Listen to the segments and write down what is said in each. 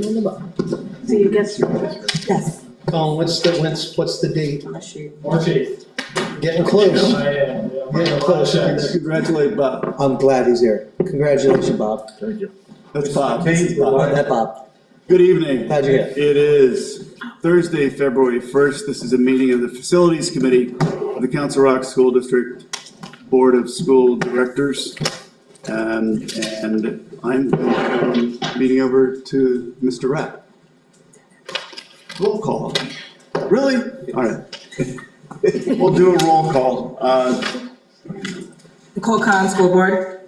So you guess. Yes. Colin, what's the date? Unless you. March 8th. Getting close. I am. Getting close. Congratulate Bob. I'm glad he's here. Congratulations, Bob. Thank you. That's Bob. This is Oh, Bob. that Bob. Good evening. How'd you get? It is Thursday, February 1st. This is a meeting of the Facilities Committee of the Council Rock School District Board of School Directors. And I'm meeting over to Mr. Rapp. Roll call. Really? All right. We'll do a roll call. Nicole Khan, School Board.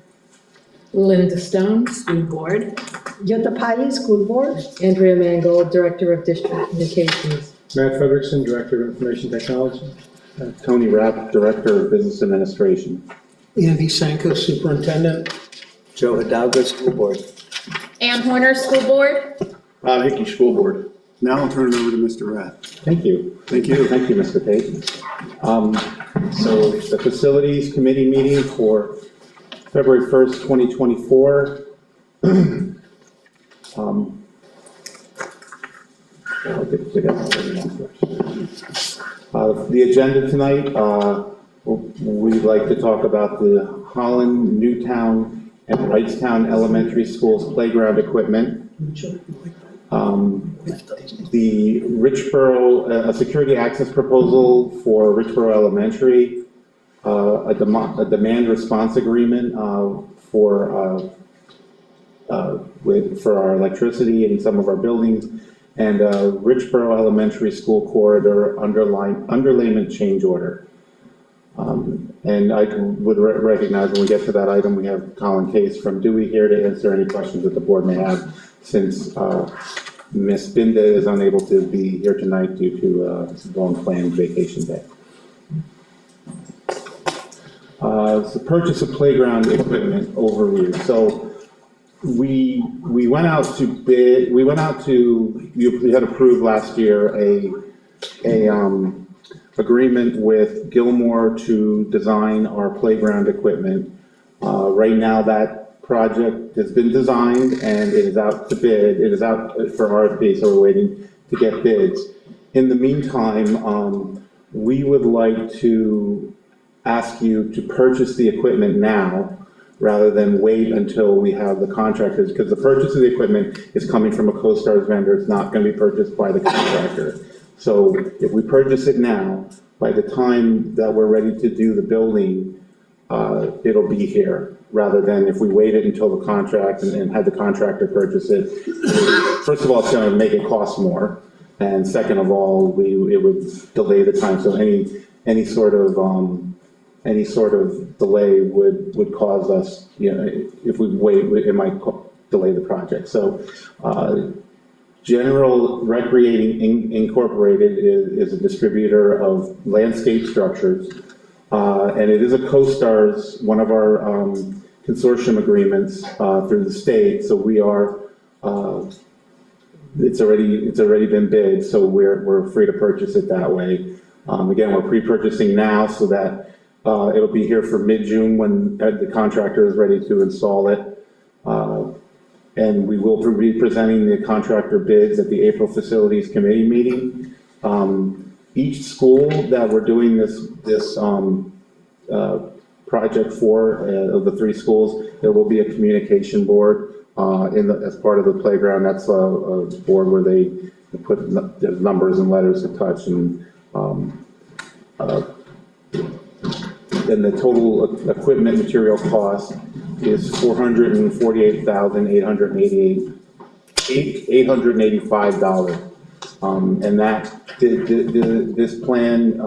Linda Stone, School Board. Jutta Piley, School Board. Andrea Mangold, Director of District Communications. Matt Frederickson, Director of Information Technology. Tony Rapp, Director of Business Administration. Andy Sanko, Superintendent. Joe Hidalgo, School Board. Ann Horner, School Board. Bob Hickey, School Board. Now I'll turn it over to Mr. Rapp. Thank you. Thank you. Thank you, Mr. Payton. So the Facilities Committee meeting for February 1st, 2024. I'll get together. The agenda tonight, we'd like to talk about the Holland, Newtown, and Wrightstown Elementary Schools playground equipment. The Richboro, a security access proposal for Richboro Elementary, a demand response agreement for our electricity in some of our buildings, and Richboro Elementary School corridor underlayment change order. And I would recognize when we get to that item, we have Colin Case from Dewey here to answer any questions that the board may have, since Ms. Binda is unable to be here tonight due to long-planned vacation day. So purchase of playground equipment overview. So we went out to bid. We had approved last year a agreement with Gilmore to design our playground equipment. Right now, that project has been designed and it is out to bid. It is out for RFP, so we're waiting to get bids. In the meantime, we would like to ask you to purchase the equipment now rather than wait until we have the contractors, because the purchase of the equipment is coming from a CoStarz vendor. It's not going to be purchased by the contractor. So if we purchase it now, by the time that we're ready to do the building, it'll be here, rather than if we waited until the contract and had the contractor purchase it. First of all, it's going to make it cost more, and second of all, it would delay the time. So any sort of delay would cause us, if we wait, it might delay the project. So General Recreating Incorporated is a distributor of landscape structures, and it is a CoStarz, one of our consortium agreements through the state. So we are, it's already been bid, so we're free to purchase it that way. Again, we're pre-purchasing now so that it'll be here for mid-June when the contractor is ready to install it. And we will be presenting the contractor bids at the April Facilities Committee meeting. Each school that we're doing this project for, of the 3 schools, there will be a communication board as part of the playground. That's a board where they put numbers and letters to touch, and the total equipment material cost is $448,885. And that this plan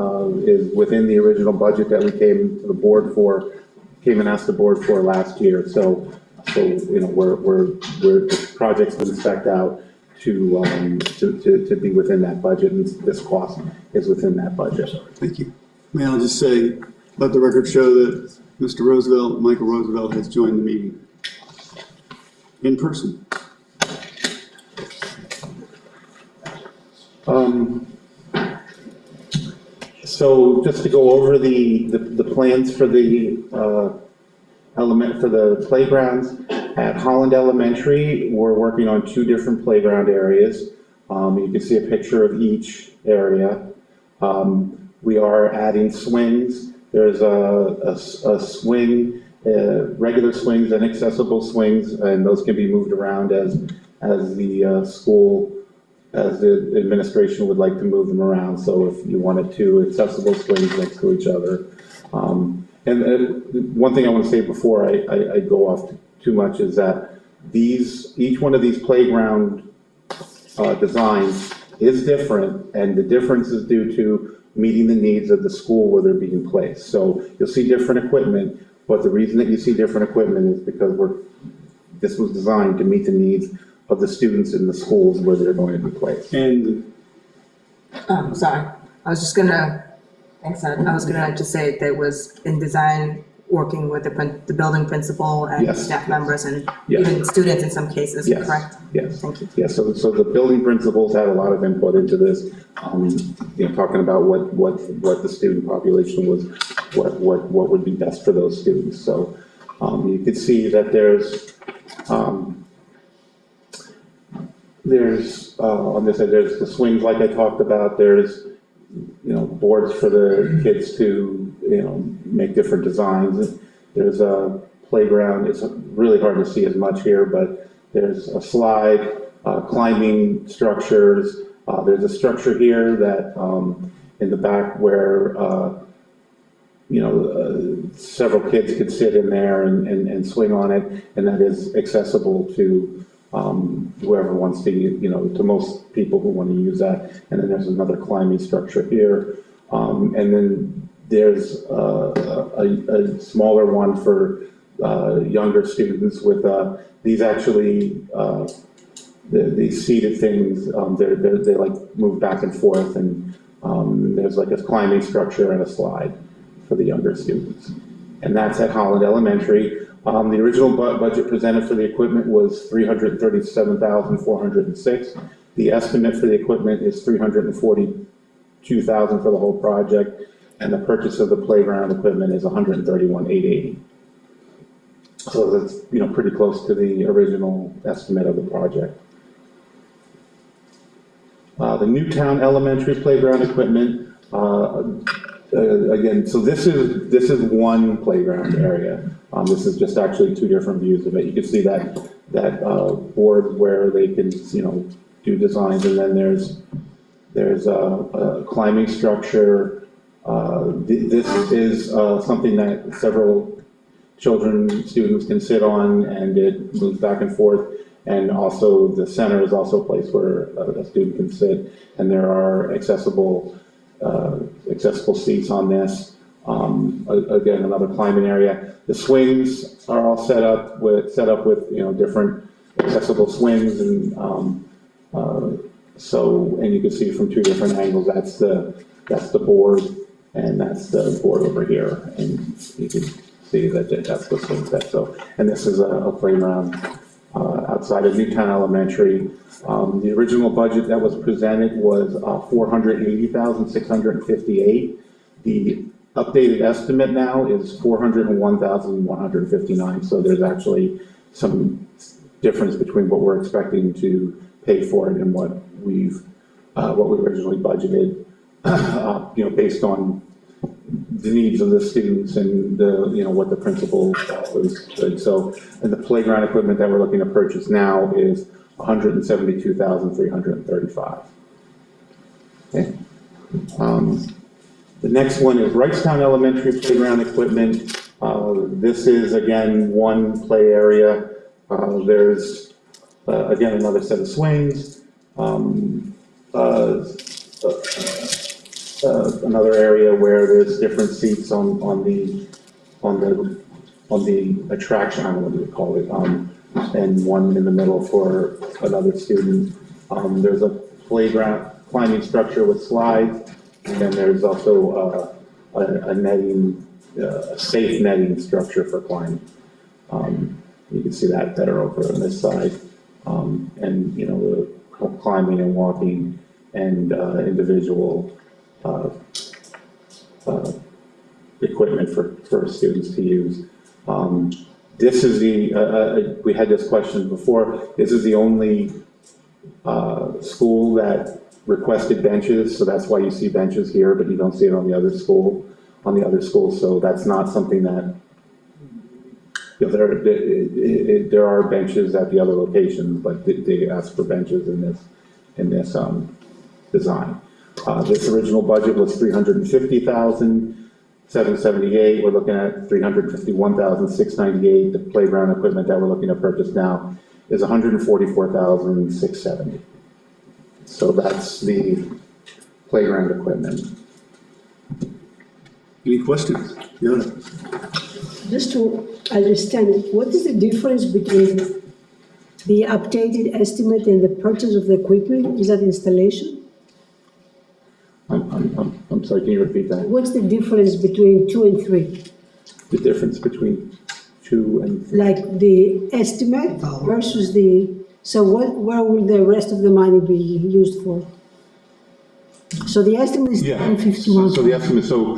is within the original budget that we came and asked the board for last year. So the project's been spec'd out to be within that budget, and this cost is within that budget. Thank you. May I just say, let the record show that Mr. Roosevelt, Michael Roosevelt, has joined the meeting in person. So just to go over the plans for the playgrounds, At Holland Elementary, we're working on 2 different playground areas. You can see a picture of each area. We are adding swings. There's a swing, regular swings and accessible swings, and those can be moved around as the school, as the administration would like to move them around. So if you wanted 2 accessible swings next to each other. And one thing I want to say before I go off too much is that each one of these playground designs is different, and the difference is due to meeting the needs of the school where they're being placed. So you'll see different equipment, but the reason that you see different equipment is because this was designed to meet the needs of the students in the schools where they're going to be placed. And Sorry, I was just gonna, thanks, Ed. I was gonna just say that was in design, working with the building principal and Yes. staff members and Yes. even students in some cases, Yes. correct? Yes. Thank you. Yeah, so the building principals had a lot of input into this, talking about what the student population was, what would be best for those students. So, you can see that there's on this side, there's the swings like I talked about, there's, boards for the kids to, make different designs. There's a playground, it's really hard to see as much here, but there's a slide, climbing structures. There's a structure here that, in the back where, several kids could sit in there and swing on it, and that is accessible to whoever wants to, to most people who want to use that. And then there's another climbing structure here. And then there's a smaller one for younger students with these actually, these seated things, they like move back and forth, and there's like a climbing structure and a slide for the younger students. And that's at Holland Elementary. The original budget presented for the equipment was $337,406. The estimate for the equipment is $342,000 for the whole project, and the purchase of the playground equipment is $131,880. So that's, pretty close to the original estimate of the project. The Newtown Elementary playground equipment, again, so this is one playground area. This is just actually 2 different views of it. You can see that board where they can, do designs, and then there's a climbing structure. This is something that several students can sit on, and it moves back and forth. And also the center is also a place where a student can sit, and there are accessible seats on this. Again, another climbing area. The swings are all set up with different accessible swings, and and you can see from 2 different angles. That's the board, and that's the board over here, and you can see that that's the swing set. So, and this is a playground outside of Newtown Elementary. The original budget that was presented was $480,658. The updated estimate now is $401,159. So there's actually some difference between what we're expecting to pay for it and what we originally budgeted, based on the needs of the students and what the principal was good. So, and the playground equipment that we're looking to purchase now is $172,335. Okay. The next one is Wrightstown Elementary playground equipment. This is again one play area. There's again another set of swings. Another area where there's different seats on the attraction, I don't know what you call it, and one in the middle for another student. There's a playground climbing structure with slides, and then there's also a netting, a safe netting structure for climbing. You can see that better over on this side, and the climbing and walking and individual equipment for students to use. This is we had this question before, this is the only school that requested benches, so that's why you see benches here, but you don't see it on the other school, so that's not something that, you know, there are benches at the other locations, but they asked for benches in this design. This original budget was $350,778. We're looking at $351,698. The playground equipment that we're looking to purchase now is $144,670. So that's the playground equipment. Any questions? Yoda? Just to understand, what is the difference between the updated estimate and the purchase of the equipment? Is that installation? I'm sorry, can you repeat that? What's the difference between 2 and 3? The difference between 2 and 3? Like the estimate versus so where will the rest of the money be used for? So the estimate is Yeah, 151. so the estimate, so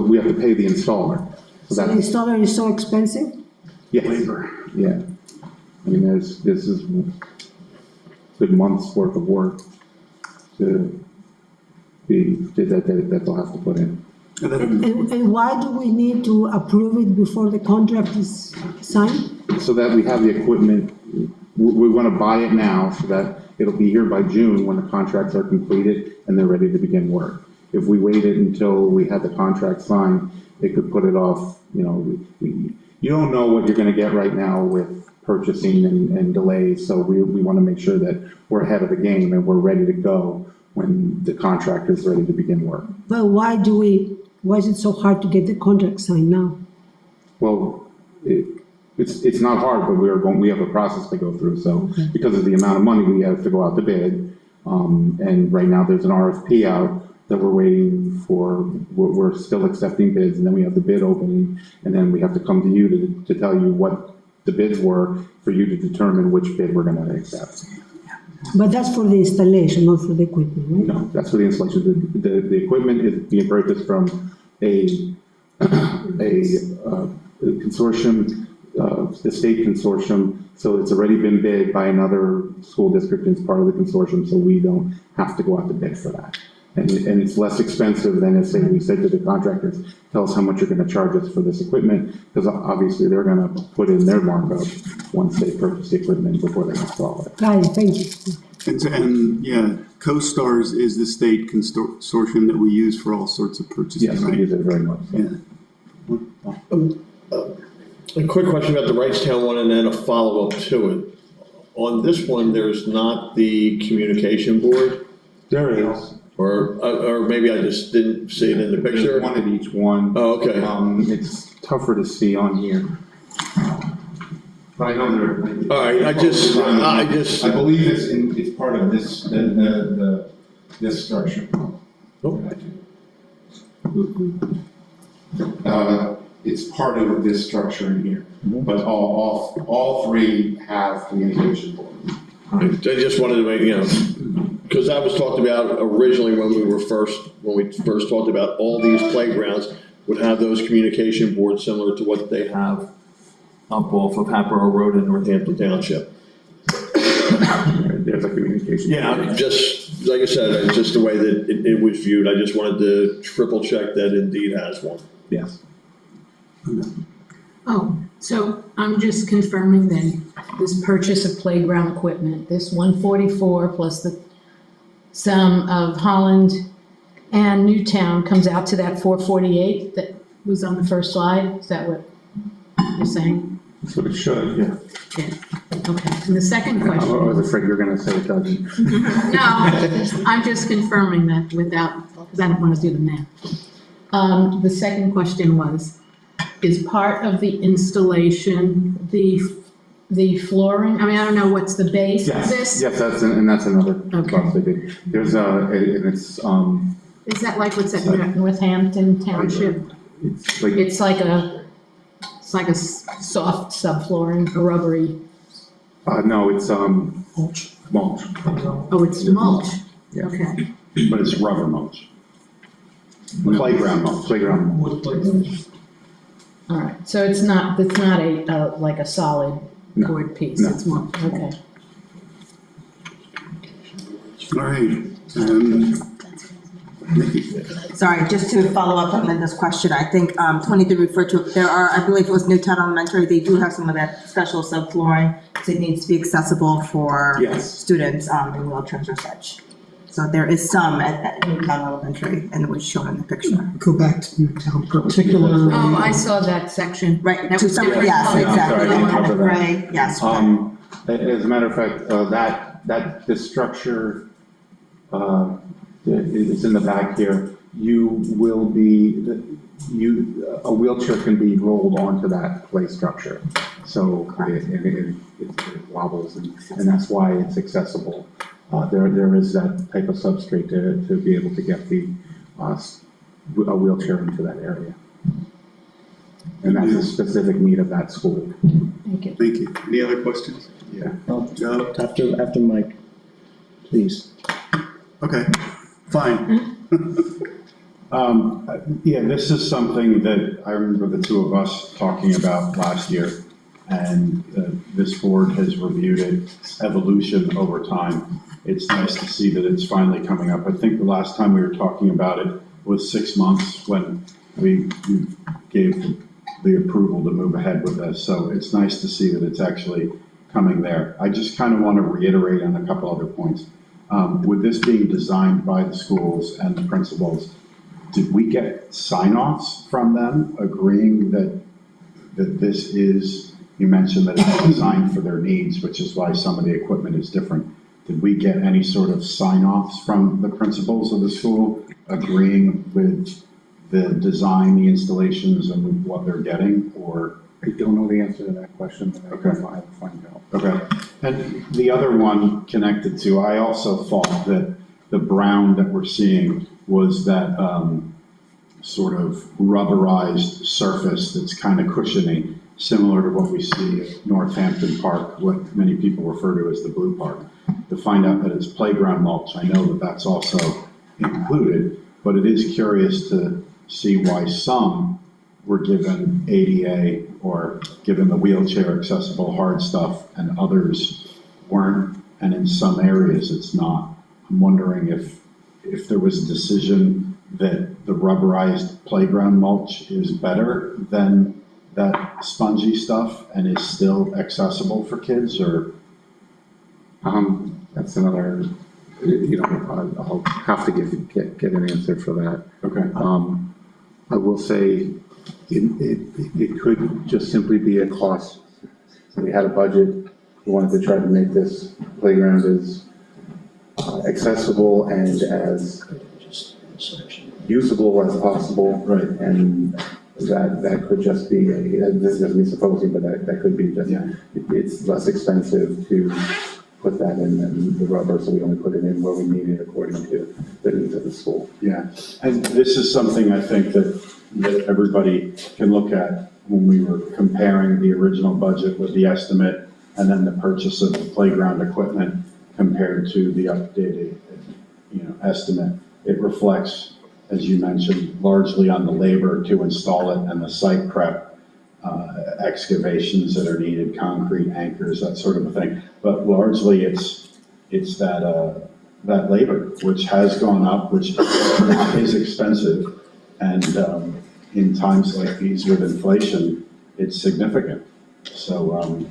we have to pay the installer. So The that, installer is so expensive? yes, yeah. I mean, this is good months worth of work that they'll have to put in. And why do we need to approve it before the contract is signed? So that we have the equipment, we want to buy it now so that it'll be here by June when the contracts are completed and they're ready to begin work. If we waited until we had the contract signed, it could put it off, you know, you don't know what you're going to get right now with purchasing and delays, so we want to make sure that we're ahead of the game and we're ready to go when the contractor is ready to begin work. But why is it so hard to get the contract signed now? Well, it's not hard, but we have a process to go through, so because of the amount of money, we have to go out to bid. And right now, there's an RFP out that we're waiting for, we're still accepting bids, and then we have the bid opening, and then we have to come to you to tell you what the bids were, for you to determine which bid we're gonna accept. But that's for the installation, not for the equipment, right? No, that's for the installation. The equipment is being purchased from a consortium, the state consortium, so it's already been bid by another school district as part of the consortium, so we don't have to go out to bid for that. And it's less expensive than if, say, we said to the contractors, tell us how much you're gonna charge us for this equipment, because obviously they're gonna put in their markup once they purchase the equipment before they install it. Got it, thank you. And yeah, CoStars is the state consortium that we use for all sorts of purchasing, Yes, we right? use it very much. So. Yeah. A quick question about the Wrightstown one and then a follow-up to it. On this one, there's not the communication board, There is. or maybe I just didn't see it in the picture? There's one at each one. Oh, okay. It's tougher to see on here. But I know there. All right, I just. I believe it's part of this, this structure. It's part of this structure in here, but all three have communication boards. I just wanted to make, because that was talked about originally when we first talked about all these playgrounds would have those communication boards similar to what they have up off of Hatboro Road in Northampton Township. There's a communication. Yeah, just, like I said, it's just the way that it was viewed. I just wanted to triple check that Indeed has one. Yes. Oh, so I'm just confirming then, this purchase of playground equipment, this 144 plus the sum of Holland and Newtown comes out to that 448 that was on the first slide? Is that what you're saying? That's what it should, yeah. Yeah, okay. And the second I question. was afraid you were gonna say it doesn't. No, I'm just confirming that without, because I don't want to do the math. The second question was, is part of the installation the flooring? I mean, I don't know what's the base of this? Yes, that's another Okay. cost they did. There's and it's, Is that like what's at Northampton Township? it's like, It's like a soft subflooring, a rubbery, no, it's, mulch. oh, it's mulch? Yeah. Okay. But it's rubber mulch. Playground mulch. Playground mulch. All right, so it's not a, like a solid No. board piece, No. it's more, okay. All right, Nikki. Sorry, just to follow up on Linda's question, I think 23 referred to, there are, I believe it was Newtown Elementary, they do have some of that special subflooring, so it needs to be accessible for Yes. students in wheelchairs or such. So there is some at Newtown Elementary, and it was shown in the picture. Go back to Newtown, particularly. Oh, I saw that section. Right, That to was some, different yes, color. exactly, I'm sorry, I didn't kind of cover that. gray, yes. As a matter of fact, this structure, it's in the back here. A wheelchair can be rolled onto that play structure. So it wobbles and that's why it's accessible. There is that type of substrate to be able to get a wheelchair into that area. And that's a specific need of that school. Thank you. Thank you. Any other questions? Yeah. Joe? After Mike, please. Okay, fine. Yeah, this is something that I remember the two of us talking about last year, and this board has reviewed its evolution over time. It's nice to see that it's finally coming up. I think the last time we were talking about it was 6 months when we gave the approval to move ahead with this, so it's nice to see that it's actually coming there. I just kind of want to reiterate on a couple other points. With this being designed by the schools and the principals, did we get sign-offs from them agreeing that this is, you mentioned that it's designed for their needs, which is why some of the equipment is different. Did we get any sort of sign-offs from the principals of the school agreeing with the design, the installations, and what they're getting, or? I don't know the answer to that question, but I can find out. Okay, and the other one connected to, I also thought that the brown that we're seeing was that sort of rubberized surface that's kind of cushiony, similar to what we see at Northampton Park, what many people refer to as the blue park. To find out that it's playground mulch, I know that that's also included, but it is curious to see why some were given ADA or given the wheelchair accessible hard stuff and others weren't, and in some areas it's not. I'm wondering if there was a decision that the rubberized playground mulch is better than that spongy stuff and is still accessible for kids, or? That's another, I'll have to get an answer for that. Okay. I will say, it could just simply be a cost. We had a budget, we wanted to try to make this playground as accessible and as usable as possible. Right. And that could just be this is me supposing, but that could be just, it's less expensive to put that in than the rubber, so we only put it in where we need it according to the needs of the school. Yeah, and this is something I think that everybody can look at when we were comparing the original budget with the estimate and then the purchase of the playground equipment compared to the updated, estimate. It reflects, as you mentioned, largely on the labor to install it and the site prep, excavations that are needed, concrete anchors, that sort of a thing. But largely it's that labor, which has gone up, which is expensive. And in times like these with inflation, it's significant. So,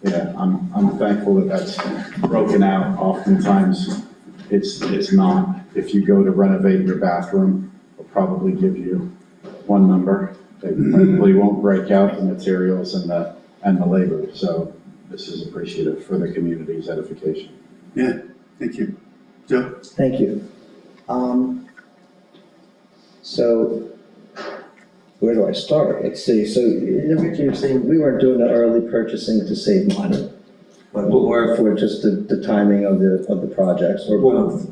yeah, I'm thankful that that's broken out. Oftentimes, it's not. If you go to renovate your bathroom, they'll probably give you one number. They probably won't break out the materials and the labor. So this is appreciative for the community's edification. Yeah, thank you. Joe? Thank you. So, where do I start? Let's see, so originally you're saying we weren't doing the early purchasing to save money, but more for just the timing of the projects, or both?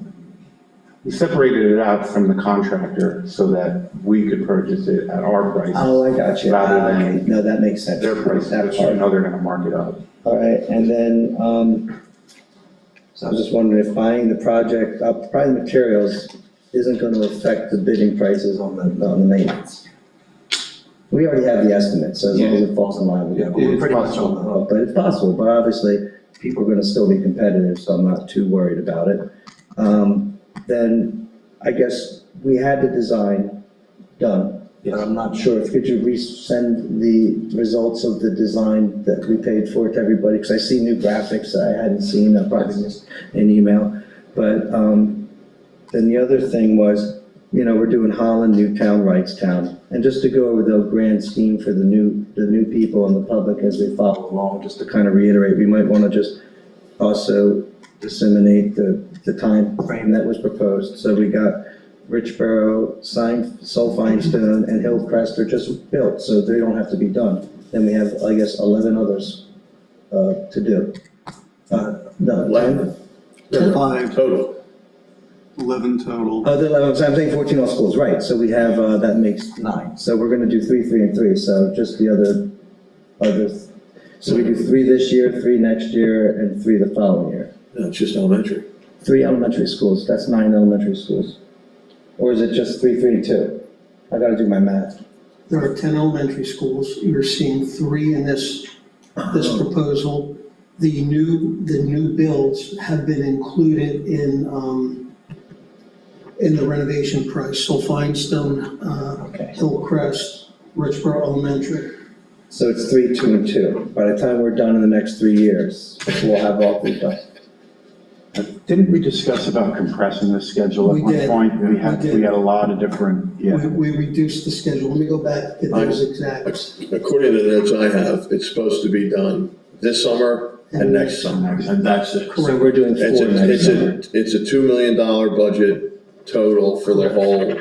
We separated it out from the contractor so that we could purchase it at our price. Oh, I got you. Rather Okay. than No, that makes sense. their price, That which part. I know they're gonna mark it up. All right, and then, so I was just wondering if buying the project, buying the materials isn't gonna affect the bidding prices on the maintenance? we already have the estimate, so as long as it falls in line with Yeah, that. we're pretty much on the hook. But it's possible, but obviously, people are gonna still be competitive, so I'm not too worried about it. Then, I guess, we had the design done, but I'm not sure, could you resend the results of the design that we paid for to everybody? Because I see new graphics that I hadn't seen, I probably missed an email. But, then the other thing was, we're doing Holland, Newtown, Wrightstown. And just to go over the grand scheme for the new people and the public as they follow along, just to kind of reiterate, we might want to just also disseminate the time frame that was proposed. So we got Richboro, Sulphine-Stone, and Hillcrest are just built, so they don't have to be done. Then we have, I guess, 11 others to do. No, 10? 5 Total. 11 total. The 11, so I'm saying 14 all schools, right, so we have, that makes 9. So we're gonna do 3, 3, and 3, so just the others. So we do 3 this year, 3 next year, and 3 the following year. No, it's just elementary. 3 elementary schools, that's 9 elementary schools. Or is it just 3, 3, and 2? I gotta do my math. There are 10 elementary schools. You're seeing 3 in this proposal. The new builds have been included in the renovation price. Sulphine-Stone, Okay. Hillcrest, Richboro Elementary. So it's 3, 2, and 2. By the time we're done in the next 3 years, we'll have all 3 done. Didn't we discuss about compressing the schedule We at one did. point? We did. We had a lot of different, yeah. We reduced the schedule. Let me go back to those exacts. According to the notes I have, it's supposed to be done this summer and next summer, and that's it. So we're doing 4 next summer. It's a $2 million budget total for the whole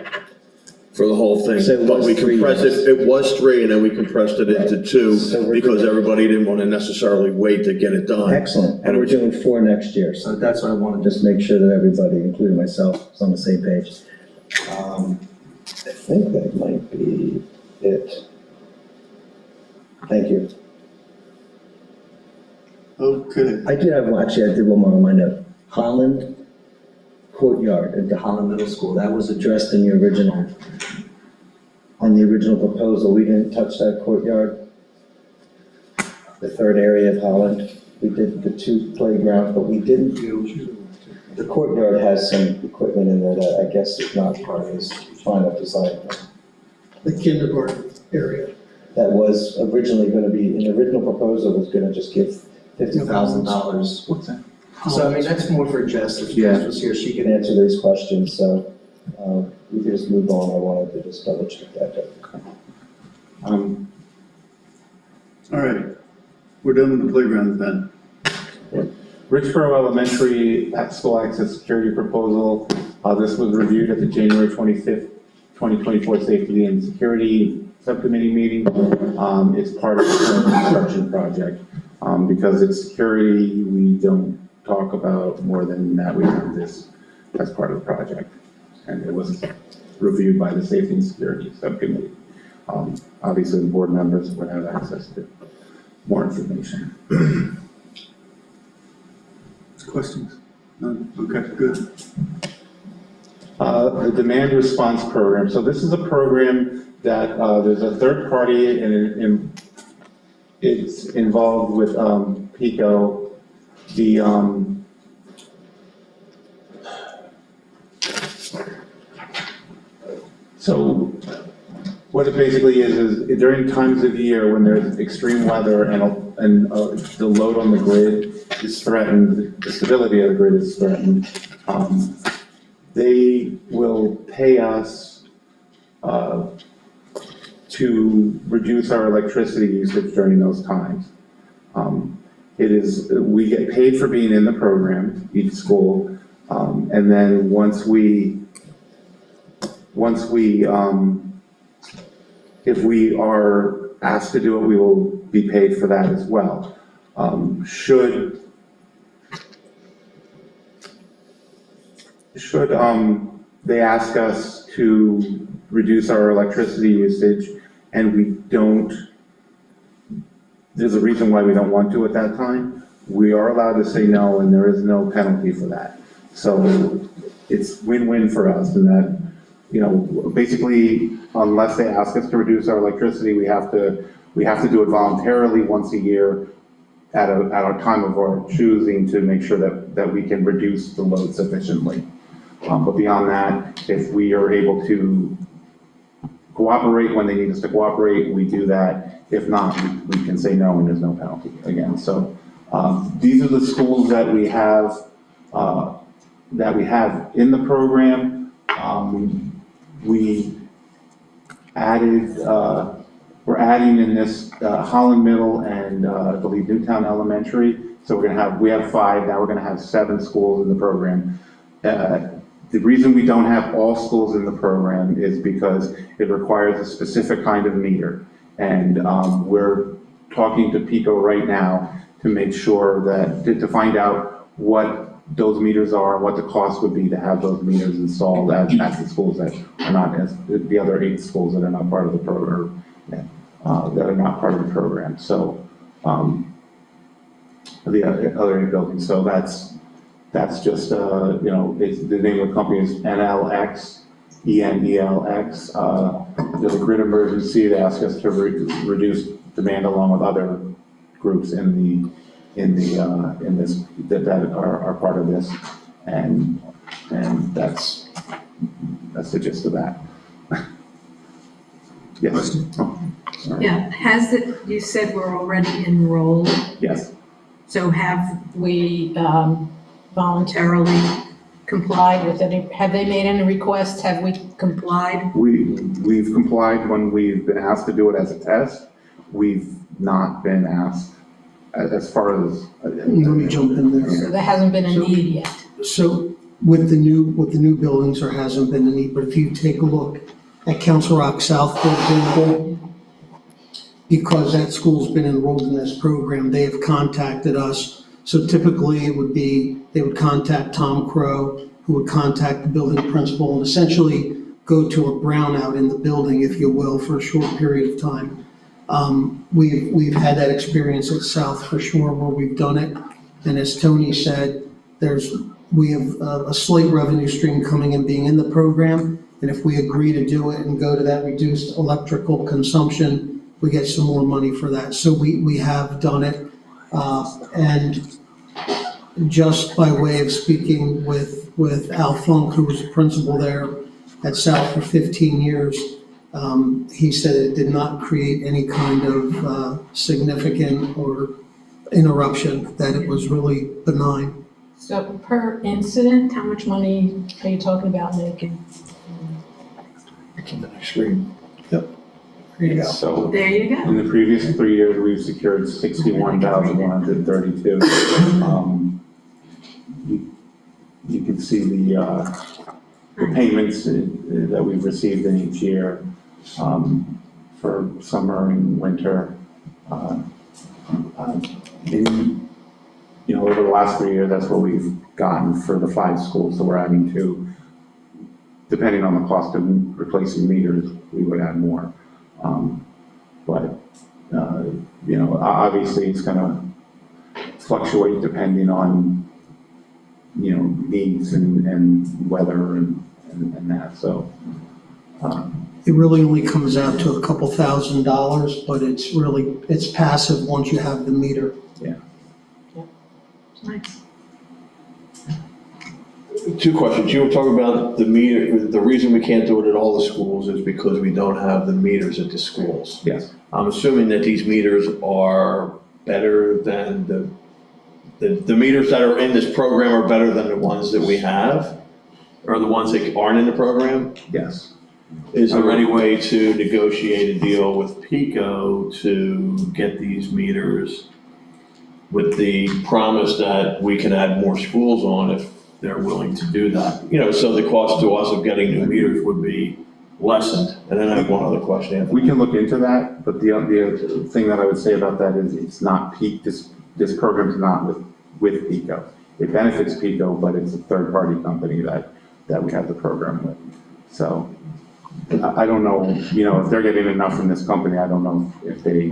So thing. it But was we 3 compressed years. it was 3, and then we compressed it into 2 So we're because doing- everybody didn't want to necessarily wait to get it done. Excellent, and we're doing 4 next year, so that's what I want to just make sure that everybody, including myself, is on the same page. I think that might be it. Thank you. Okay. I did have, actually, I did one more on my note. Holland Courtyard at the Holland Middle School, that was addressed in the original, on the original proposal. We didn't touch that courtyard. The third area of Holland, we did the 2 playgrounds, but we didn't do, the courtyard has some equipment in there that I guess is not part of this final design. The kindergarten area. That was originally gonna be, in the original proposal was gonna just give $50,000. What's that? So I mean, that's more for Jess, if Jess was here, she could answer these questions, so, we could just move on, I wanted to just double check that. All right. We're done with the playgrounds then. Richboro Elementary School Access Security Proposal. This was reviewed at the January 25th, 2024 Safety and Security Subcommittee meeting. It's part of the current construction project. Because it's security, we don't talk about more than that. We have this as part of the project. And it was reviewed by the Safety and Security Subcommittee. Obviously, the board members would have access to more information. Questions? None? Okay, good. The demand response program. So this is a program that there's a third party and it's involved with PICO. So what it basically is during times of year when there's extreme weather and the load on the grid is threatened, the stability of the grid is threatened, they will pay us to reduce our electricity usage during those times. We get paid for being in the program, each school, and then once we if we are asked to do it, we will be paid for that as well. Should they ask us to reduce our electricity usage and we don't, there's a reason why we don't want to at that time, we are allowed to say no and there is no penalty for that. So it's win-win for us in that basically, unless they ask us to reduce our electricity, we have to do it voluntarily once a year at a time of our choosing to make sure that we can reduce the load sufficiently. But beyond that, if we are able to cooperate when they need us to cooperate, we do that. If not, we can say no, and there's no penalty again. So these are the schools that we have in the program. We added, we're adding in this Holland Middle and I believe Newtown Elementary. So we have 5, now we're gonna have 7 schools in the program. The reason we don't have all schools in the program is because it requires a specific kind of meter. And we're talking to PECO right now to make sure that, to find out what those meters are, what the cost would be to have those meters installed at the schools that are not, the other 8 schools that are not part of the program, that are not part of the program. So the other 8 buildings. So that's just, the name of the company is NLX, ENELX. There's a grid emergency. They ask us to reduce demand along with other groups in this, that are part of this. And that's the gist of that. Yes. Oh, sorry. Yeah, you said we're already enrolled, Yes. so have we voluntarily complied with any, have they made any requests, have we complied? We've complied when we've been asked to do it as a test. We've not been asked as far as. Let me jump in there. So there hasn't been a need yet. So with the new buildings, there hasn't been a need, but if you take a look at Council Rock South, for example, because that school's been enrolled in this program, they have contacted us. So typically it would be, they would contact Tom Crow, who would contact the building principal and essentially go to a brownout in the building, if you will, for a short period of time. We've had that experience at South for sure where we've done it. And as Tony said, we have a slight revenue stream coming in being in the program. And if we agree to do it and go to that reduced electrical consumption, we get some more money for that. So we have done it. And just by way of speaking with Al Funk, who was the principal there at South for 15 years, he said it did not create any kind of significant or interruption, that it was really benign. So per incident, how much money are you talking about making? It's on the next screen. There you go. So There you go. in the previous 3 years, we've secured 61,132. You can see the payments that we've received in each year for summer and winter. Over the last 3 years, that's what we've gotten for the 5 schools. So we're adding 2. Depending on the cost of replacing meters, we would add more. Obviously it's gonna fluctuate depending on, needs and weather and that, so. It really only comes out to a couple $1,000s, but it's passive once you have the meter. Yeah. Nice. 2 questions. You were talking about the meter, the reason we can't do it at all the schools is because we don't have the meters at the schools. Yes. I'm assuming that these meters are better than the meters that are in this program are better than the ones that we have? Or the ones that aren't in the program? Yes. Is there any way to negotiate a deal with PECO to get these meters with the promise that we can add more schools on if they're willing to do that? So the cost to us of getting new meters would be lessened. And then I have one other question, Anthony. We can look into that, but the other thing that I would say about that is it's not this program is not with PECO. It benefits PECO, but it's a third-party company that we have the program with. So I don't know, if they're getting enough from this company, I don't know if they,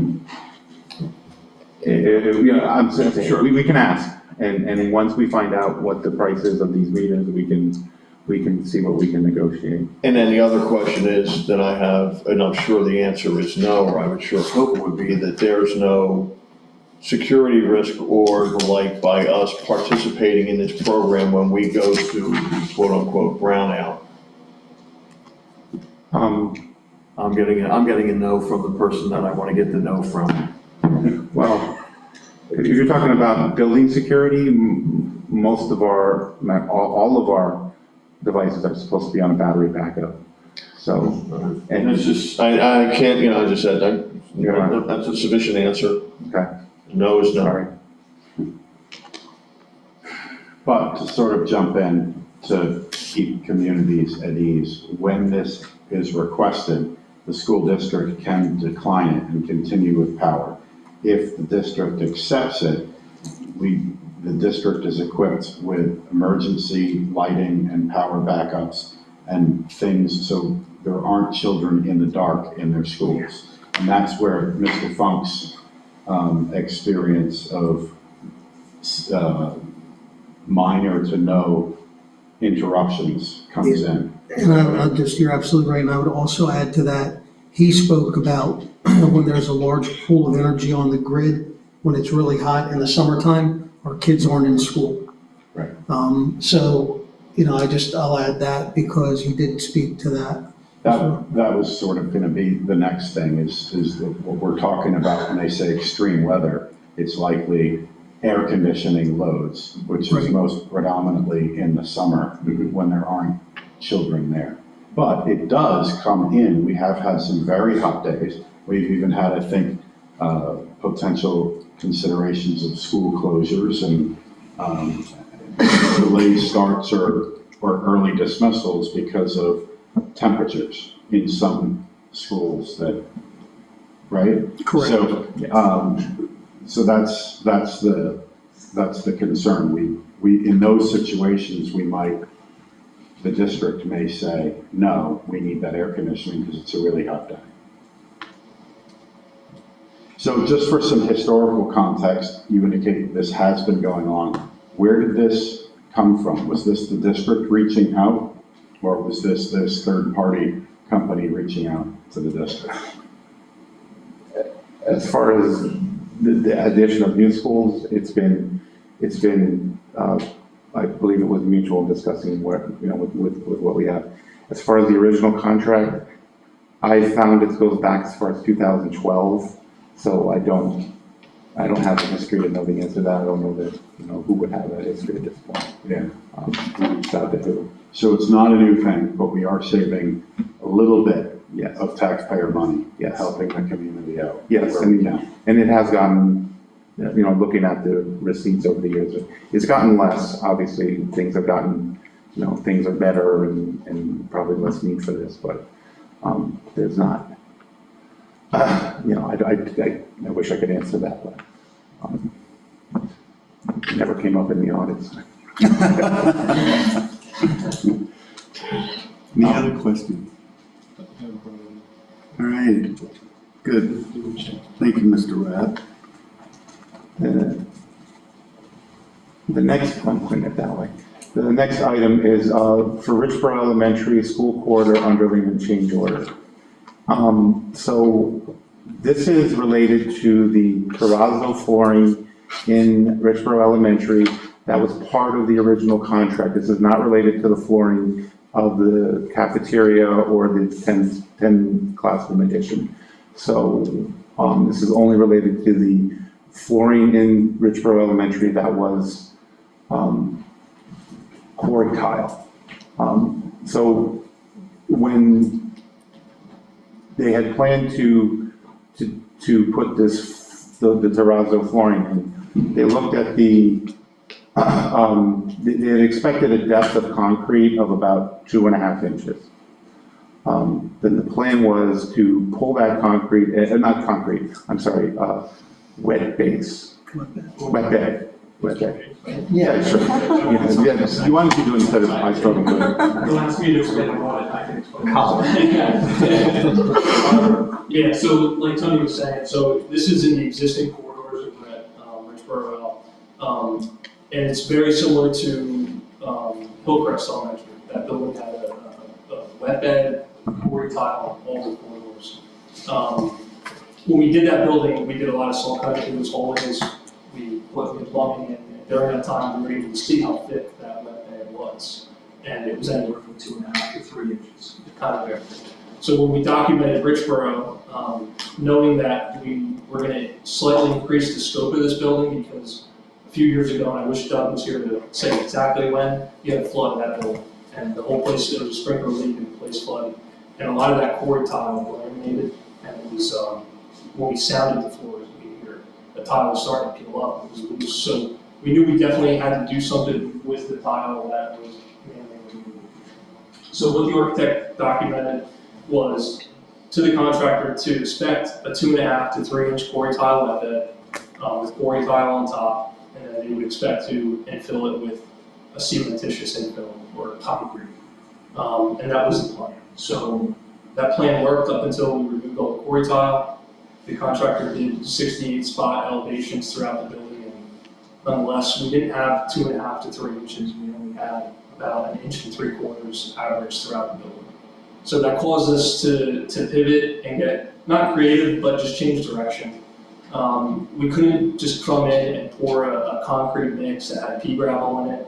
I'm saying, Sure. we can ask. And once we find out what the price is of these meters, we we can see what we can negotiate. And then the other question is, that I have, and I'm sure the answer is no, or I would sure hope it would be, that there's no security risk or the like by us participating in this program when we go to quote-unquote brownout. I'm getting a no from the person that I want to get the no from. Well, if you're talking about building security, most of our, all of our devices are supposed to be on a battery backup. So, And it's just, I can't, I just said, that's a sufficient answer. okay, No is no. sorry. But to sort of jump in to keep communities at ease, when this is requested, the school district can decline it and continue with power. If the district accepts it, the district is equipped with emergency lighting and power backups and things so there aren't children in the dark in their schools. And that's where Mr. Funk's experience of minor to no interruptions comes in. And I'll just, you're absolutely right, and I would also add to that, he spoke about when there's a large pool of energy on the grid, when it's really hot in the summertime, our kids aren't in school. Right. So, I'll add that because he did speak to that. That was sort of gonna be the next thing is what we're talking about when they say extreme weather. It's likely air conditioning loads, which is Right. most predominantly in the summer when there aren't children there. But it does come in. We have had some very hot days. We've even had, I think, potential considerations of school closures and delayed starts or early dismissals because of temperatures in some schools that, right? Correct. So that's the concern. We in those situations, the district may say, no, we need that air conditioning because it's a really hot day. So just for some historical context, you indicate this has been going on. Where did this come from? Was this the district reaching out, or was this third-party company reaching out to the district? As far as the addition of new schools, it's been, I believe it was mutual discussing what, with what we have. As far as the original contract, I found it goes back as far as 2012, so I don't have the history to know the answer to that. I don't know that, who would have that history at this point. Yeah. We reached out to who. So it's not a new thing, but we are saving a little bit Yes. of taxpayer money, Yes. helping the community out. Yes, where we can. and it has gotten, looking at the receipts over the years, it's gotten less. Obviously, things have gotten, things are better and probably less need for this, but there's not, I wish I could answer that, but it never came up in the audits. Any other questions? All right, good. Thank you, Mr. Rapp. The next, I'm putting it that way. The next item is for Richboro Elementary School Quarter underlayment change order. So this is related to the terrazzo flooring in Richboro Elementary. That was part of the original contract. This is not related to the flooring of the cafeteria or the 10 classroom addition. So this is only related to the flooring in Richboro Elementary that was quarry tile. So when they had planned to put the terrazzo flooring in, they looked at they had expected a depth of concrete of about 2.5 inches. Then the plan was to pull that concrete, wet base. Wet bed. Yeah, sure. Yes, you wanted to do it instead of I struggle with it. You'll ask me to explain what I can explain. Yeah, so like Tony was saying, so this is in the existing corridors of that Richboro, and it's very similar to Hillcrest Elementary. that building had a wet bed, quarry tile on all the corridors. When we did that building, we did a lot of saw cutting through those hallways. We put the plumbing in, and during that time, we were able to see how thick that wet bed was. And it was anywhere from 2.5 to 3 inches, kind of everything. So when we documented Richboro, knowing that we were gonna slightly increase the scope of this building, because a few years ago, and I wish Doug was here to say exactly when, you had a flood in that building. And the whole place, there was a sprinkler leak and the place flooded. And a lot of that quarry tile laminated, and it was, when we sounded the floors, we could hear the tile was starting to peel up. It was loose. So we knew we definitely had to do something with the tile that was man-made. So what the architect documented was to the contractor to expect a 2.5 to 3 inch quarry tile wet bed with quarry tile on top, and then they would expect to infill it with a cementitious infill or concrete. And that was the plan. So that plan worked up until we removed all the quarry tile. The contractor did 68 spot elevations throughout the building, and nonetheless, we didn't have 2.5 to 3 inches. We only had about 1.75 inches average throughout the building. So that caused us to pivot and get, not creative, but just change direction. We couldn't just come in and pour a concrete mix that had pea gravel in it.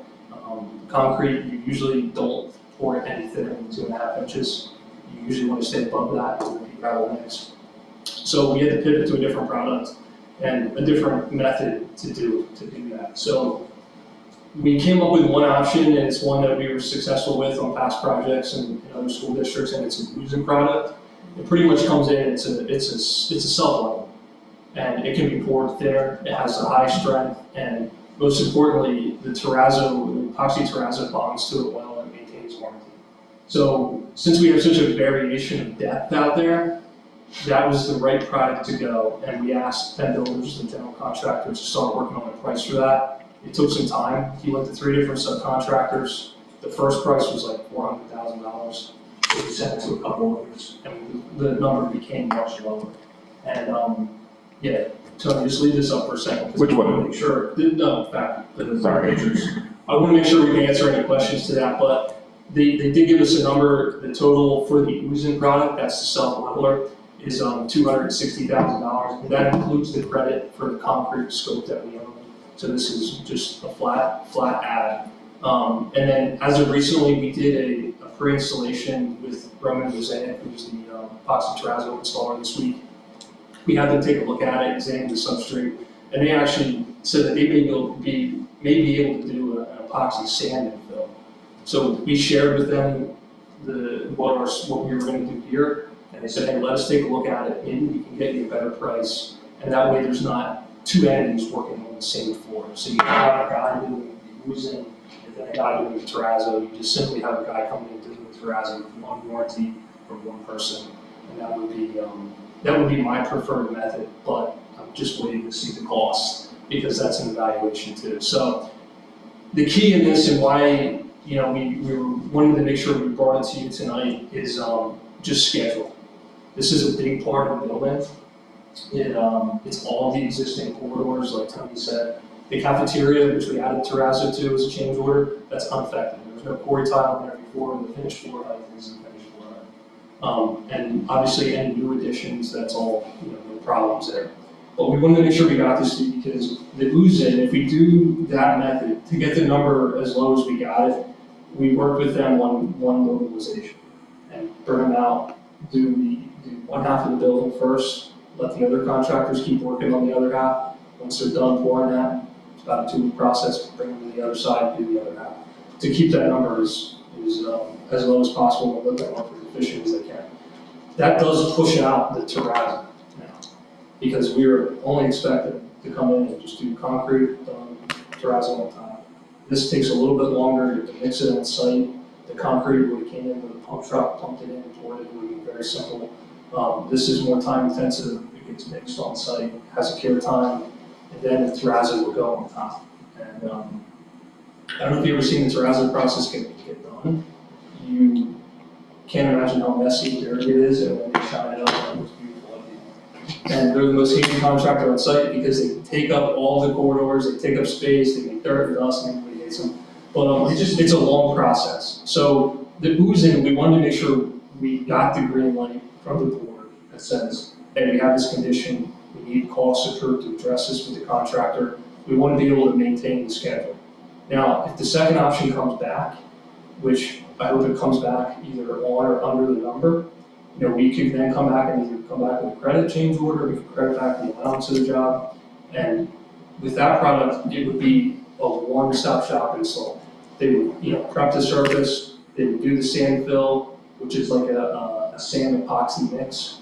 Concrete, you usually don't pour it any thinner than 2.5 inches. You usually want to stay above that with the pea gravel mix. So we had to pivot to a different product and a different method to do that. So we came up with one option, and it's one that we were successful with on past projects and in other school districts, and it's a oozing product. It pretty much comes in, it's a self-level, and it can be poured thinner. It has a high strength, and most importantly, the epoxy terrazzo bonds to it well and maintains warranty. So since we have such a variation of depth out there, that was the right product to go, and we asked Penn Builders, the general contractors, to start working on a price for that. It took some time. He went to 3 different subcontractors. The first price was like $400,000. So we sent it to a couple others, and the number became much lower. And yeah, Tony, just leave this up for a second. Which one? I want to make sure. No, in fact, the pictures. I want to make sure we can answer any questions to that, but they did give us a number. The total for the oozing product, that's the self-leveler, is $260,000, and that includes the credit for the concrete scope that we own. So this is just a flat ad. And then as of recently, we did a pre-installation with Roman Mosaic, who's the epoxy terrazzo installer this week. We had them take a look at it, examine the substrate, and they actually said that they may be able to do an epoxy sand infill. So we shared with them what we were going to do here, and they said, hey, let us take a look at it, maybe we can get you a better price, and that way there's not 2 entities working on the same floor. So you have a guy doing the oozing and then a guy doing the terrazzo. You just simply have a guy coming in doing the terrazzo with one warranty for one person, and that would be my preferred method. But I'm just waiting to see the cost because that's an evaluation too. So the key in this and why we wanted to make sure we brought it to you tonight is just schedule. This is a big part of the building. It's all the existing corridors, like Tony said. The cafeteria, which we added terrazzo to as a change order, that's unaffected. There was no quarry tile in there before, and the finished floor height is the finished floor height. And obviously, any new additions, that's all, no problems there. But we wanted to make sure we got this to you because the oozing, if we do that method, to get the number as low as we got it, we worked with them on one mobilization and burn them out, do one half of the building first, let the other contractors keep working on the other half. Once they're done pouring that, it's about a 2-week process, bring them to the other side, do the other half. To keep that number as low as possible and let that work as efficient as they can. That does push out the terrazzo now, because we were only expected to come in and just do concrete, terrazzo on top. This takes a little bit longer to mix it on site. The concrete would have came in with a pump truck, pumped it in, and poured it. It would be very simple. This is more time intensive. It gets mixed on site, has a cure time, and then the terrazzo will go on top. And I don't know if you've ever seen the terrazzo process get done. You can't imagine how messy and dirty it is, and when they shine it up, it looks beautiful. And they're the most hated contractor on site because they take up all the corridors, they take up space, they make dirt and dust, and everybody hates them. But it's a long process. So the oozing, we wanted to make sure we got the green light from the board that says, hey, we have this condition, we need costs approved to address this with the contractor. We want to be able to maintain the schedule. Now, if the second option comes back, which I hope it comes back either on or under the number, we could then come back and either come back with a credit change order, we could credit back the allowance of the job. And with that product, it would be a one-stop shop install. They would, prep the surface, they would do the sand fill, which is like a sand epoxy mix.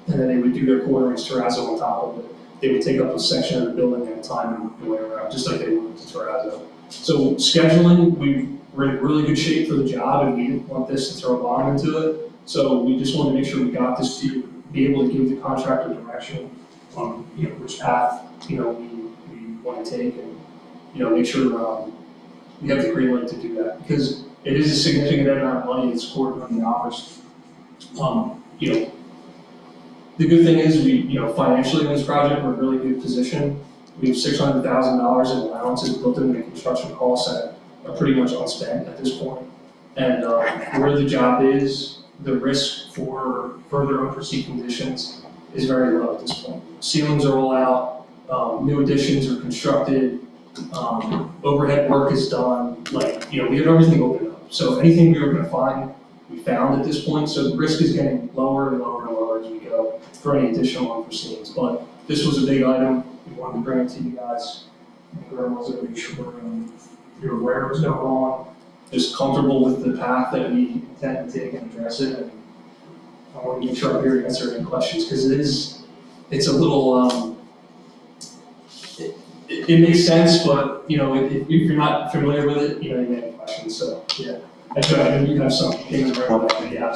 And then they would do their quarter-inch terrazzo on top of it. They would take up a section of the building at a time and go around, just like they would with the terrazzo. So scheduling, we're in really good shape for the job, and we didn't want this to throw a bomb into it. So we just wanted to make sure we got this to be able to give the contractor direction on, which path, we want to take, and, make sure we have the green light to do that. Because it is a significant amount of money, it's $250,000. The good thing is financially in this project, we're in a really good position. We have $600,000 in allowances built into the construction costs that are pretty much unspent at this point. And where the job is, the risk for further unforeseen conditions is very low at this point. Ceilings are all out, new additions are constructed, overhead work is done, we have everything open up. So anything we were gonna find, we found at this point, so the risk is getting lower and lower and lower as we go for any additional unforeseens. But this was a big item, we wanted to bring it to you guys. Whoever was to make sure you're aware of what's going on, just comfortable with the path that we intend to take and address it. And I want to make sure I'm here to answer any questions, because it's a little, it makes sense, but, if you're not familiar with it, you may have questions, so, yeah. I know you have some things around that, yeah.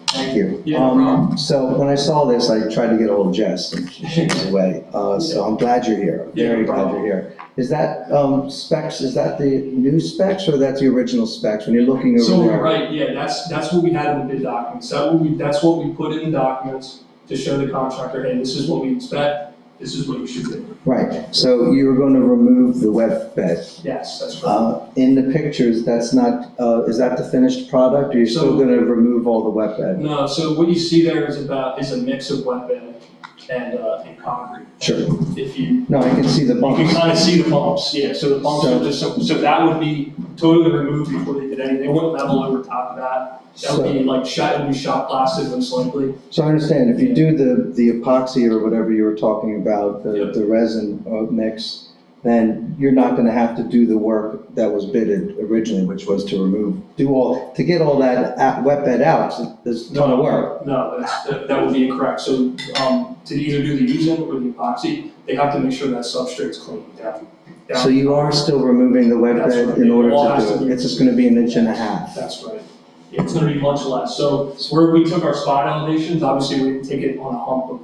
Thank you. Yeah, no problem. So when I saw this, I tried to get a hold of Jess, and she was away. So I'm glad you're here. I'm very glad you're here. Is that specs, is that the new specs, or that's the original specs when you're looking over So, there? right, yeah, that's what we had in the bid documents. That's what we put in the documents to show the contractor, hey, this is what we expect, this is what you should do. Right, so you were going to remove the wet bed. Yes, that's right. In the pictures, that's not, is that the finished product, or you're still So- going to remove all the wet bed? No, so what you see there is a mix of wet bed and concrete. Sure. If you No, I can see the You bumps. can kind of see the bumps, yeah, so the bumps are just, so that would be totally removed before they did anything, they wouldn't level over top of that. That would be it would be shot blasted most likely. So I understand, if you do the epoxy or whatever you were talking about, the resin mix, then you're not gonna have to do the work that was bidded originally, which was to to get all that wet bed out, there's a ton of work. No, that would be incorrect, so, to either do the using or the epoxy, they have to make sure that substrate's clean down. So you are still removing the wet That's bed right. in order It all has to to do it? be- It's just gonna be 1.5 inches. That's right. Yeah, it's gonna be much less. So where we took our spot elevations, obviously we didn't take it on a hump of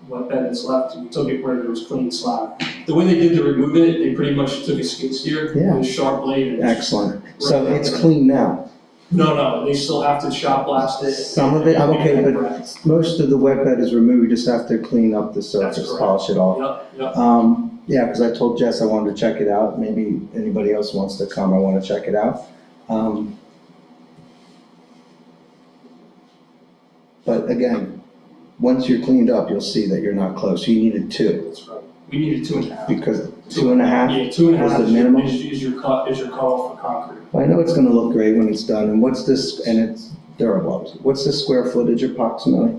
wet bed that's left. We took it where there was clean slab. The way they did to remove it, they pretty much took a skid steer Yeah. with a sharp blade and. Excellent. So it's clean now? No, they still have to shot blast it. Some of it, I'm okay, but Correct. most of the wet bed is removed, you just have to clean up the That's surface, correct. polish it off. Yep. Yeah, because I told Jess I wanted to check it out, maybe anybody else wants to come, I want to check it out. But again, once you're cleaned up, you'll see that you're not close, you needed 2, That's right. We needed 2.5. because 2.5 Yeah, 2.5 was the is minimum? your cutoff for concrete. I know it's gonna look great when it's done, and what's this, and it's durable, what's the square footage approximately?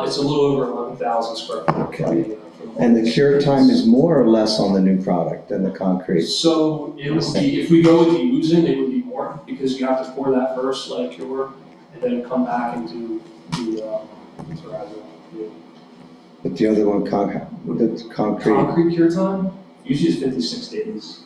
It's a little over 11,000 square feet. Okay. And the cure time is more or less on the new product than the concrete? So it would be, if we go with the oozing, it would be more, because you have to pour that first, let it cure, and then come back and do the terrazzo. But the other one, the concrete, Concrete cure time, usually is 56 days.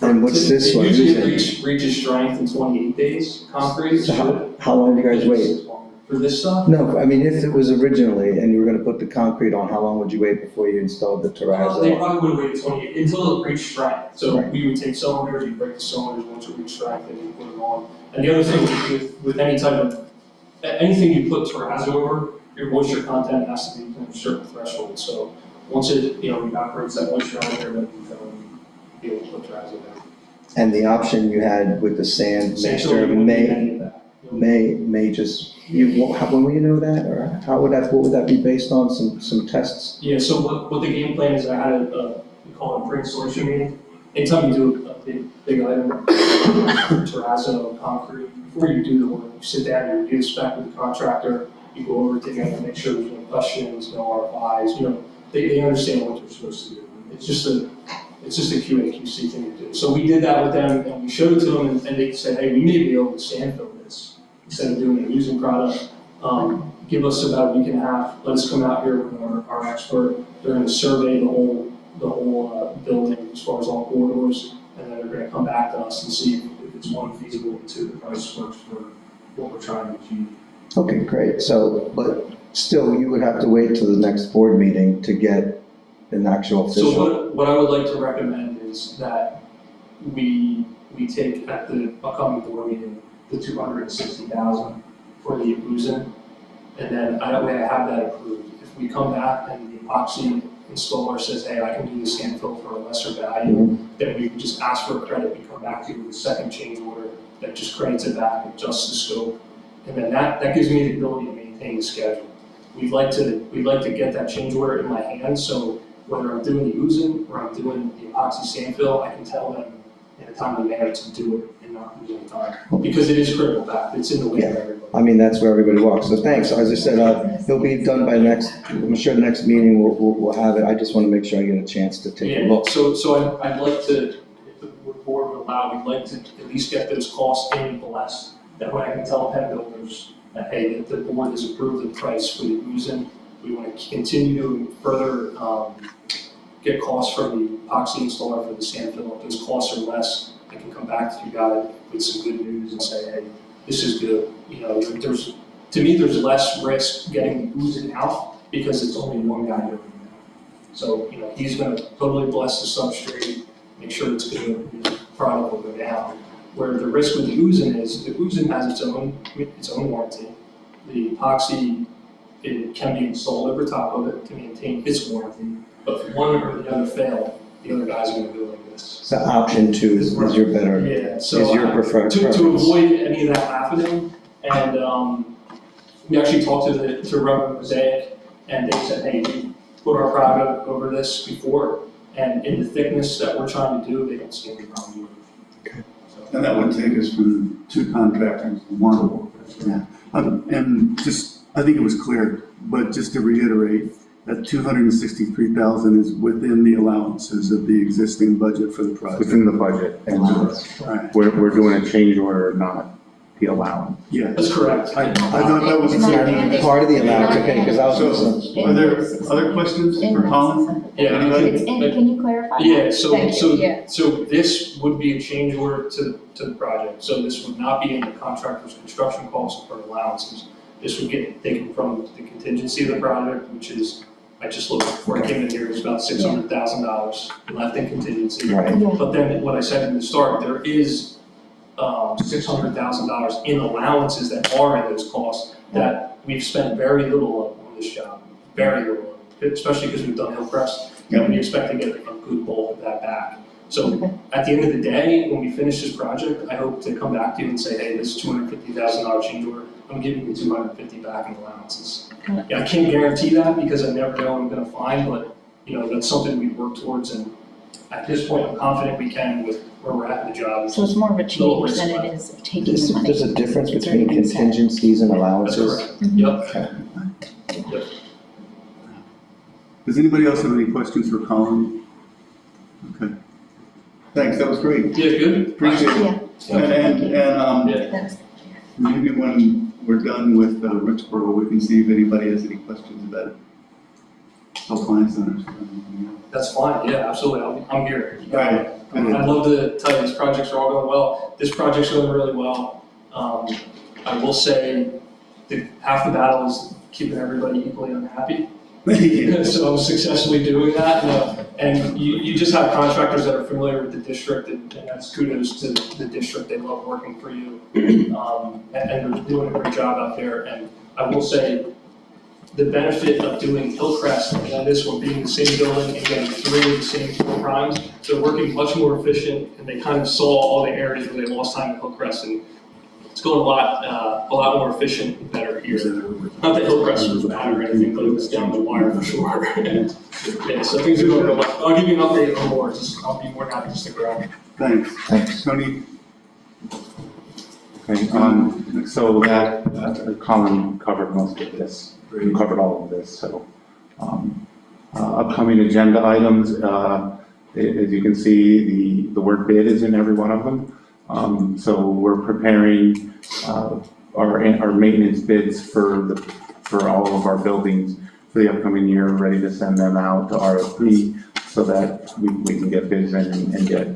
and what's this one? Usually it reaches strength in 28 days, concrete. So how long do you guys wait? For this stuff? No, I mean, if it was originally, and you were gonna put the concrete on, how long would you wait before you installed the They terrazzo? probably would have waited 28, until it reached strength. So Right. we would take cylinders, you break the cylinders, once it reached strength, and you put them on. And the other thing with any type of, anything you put terrazzo over, your moisture content has to be within a certain threshold. So once it, evaporates that moisture out there, then you can be able to put terrazzo down. And the option you had with the sand mixture may just, when will you know that, or what would that be based on, some tests? Yeah, so what the game plan is, I had we call it a pre-installation meeting. Anytime you do a big item, terrazzo, concrete, before you do the work, you sit down, you review the spec with the contractor, you go over it together, make sure there's no questions, no RFIs, they understand what they're supposed to do. It's just a QA, QC thing to do. So we did that with them, and we showed it to them, and they said, hey, we may be able to sand fill this, instead of doing a using product. Give us about a week and a half, let us come out here with our expert, they're gonna survey the whole building as far as all corridors, and then they're gonna come back to us and see if it's one, feasible, and two, the price works for what we're trying to achieve. Okay, great, so, but still, you would have to wait till the next board meeting to get an actual official. So what I would like to recommend is that we take at the upcoming board meeting, the $260,000 for the Uzen, and then that way I have that approved. If we come back and the epoxy installer says, hey, I can do the sand fill for a lesser value, then we can just ask for a credit, we come back to you with a second change order that just credits it back, adjusts the scope, and then that gives me the ability to maintain the schedule. We'd like to get that change order in my hand, so whether I'm doing the Uzen or I'm doing the epoxy sand fill, I can tell them in a timely manner to do it and not lose any time. Because it is critical back, it's in the way of everybody. I mean, that's where everybody walks, so thanks, as I said, it'll be done by I'm sure the next meeting we'll have it, I just wanna make sure I get a chance to take a Yeah, look. so I'd like to, if the board would allow, we'd like to at least get those costs in blessed. That way I can tell pen builders that, hey, the board has approved the price for the Uzen. We want to continue to further get costs from the epoxy installer for the sand fill. If those costs are less, I can come back to you guys with some good news and say, hey, this is good. To me, there's less risk getting the Uzen out because it's only one guy doing it. So, he's going to totally bless the substrate, make sure it's good, the product will go down. Where the risk with the Uzen is, the Uzen has its own warranty. The epoxy, it can be installed over top of it to maintain its warranty. But if one or the other fail, the other guy's gonna go like this. So option 2 is your better, Yeah, so is your preferred to preference. avoid any of that happening, and we actually talked to Rubber Mosaic, and they said, hey, we put our product over this before, and in the thickness that we're trying to do, they don't see any problem with it. And that would take us from 2 contractors to 1. Yeah. And just, I think it was clear, but just to reiterate, that $263,000 is within the allowances of the existing budget for the project. Within the budget, Right. we're doing a change order, not the allowance. Yeah. That's correct. I thought that was clear. Part of the allowance, okay, because I was So, are there other questions for Colin? Yeah, Anybody? Can you clarify? Yeah, Thank you, yeah. so this would be a change order to the project. So this would not be in the contractor's construction costs or allowances. This would get taken from the contingency of the project, which is, I just looked before I came in here, it was about $600,000 left in contingency. Right. But then what I said in the start, there is $600,000 in allowances that are in those costs that we've spent very little of on this job, very little, especially because we've done Hillcrest. And we expect to get a good bulk of that back. So at the end of the day, when we finish this project, I hope to come back to you and say, hey, this $250,000 change order, I'm giving you $250 back in allowances. Yeah, I can't guarantee that because I never know what I'm gonna find, but that's something we work towards, and at this point, I'm confident we can with where we're at in the job. So it's more of a Little change risk than it left. is taking the money. There's a difference It's between already been said. contingencies and That's allowances. correct. Yep. Okay. Does anybody else have any questions for Colin? Okay. Thanks, that was great. Yeah, good? Appreciate it. Yeah. And Yeah. That's- maybe when we're done with Rexboro, we can see if anybody has any questions about Health Centers. That's fine, yeah, absolutely, I'm here. You got Right. it. I'd love to tell you these projects are all going well. This project's going really well. I will say half the battle is keeping everybody equally unhappy. So I'm successfully doing that, and you just have contractors that are familiar with the district, and that's kudos to the district, they love working for you. And they're doing a great job out there, and I will say, the benefit of doing Hillcrest and then this one being the same building and getting 3 of the same 4 primes, they're working much more efficient, and they kind of saw all the areas where they lost time at Hillcrest, and it's going a lot more efficient and better here. Not that Hillcrest was bad or anything, but it was down the wire for sure. Yeah, so things are going real well. I'll give you an update on more, I'll be more than happy to stick around. Thanks. Tony? Okay, so that, Colin covered most of this, he covered all of this, so. Upcoming agenda items, as you can see, the word bid is in every one of them. So we're preparing, our maintenance bids for all of our buildings for the upcoming year, ready to send them out to RFP so that we can get bids in and get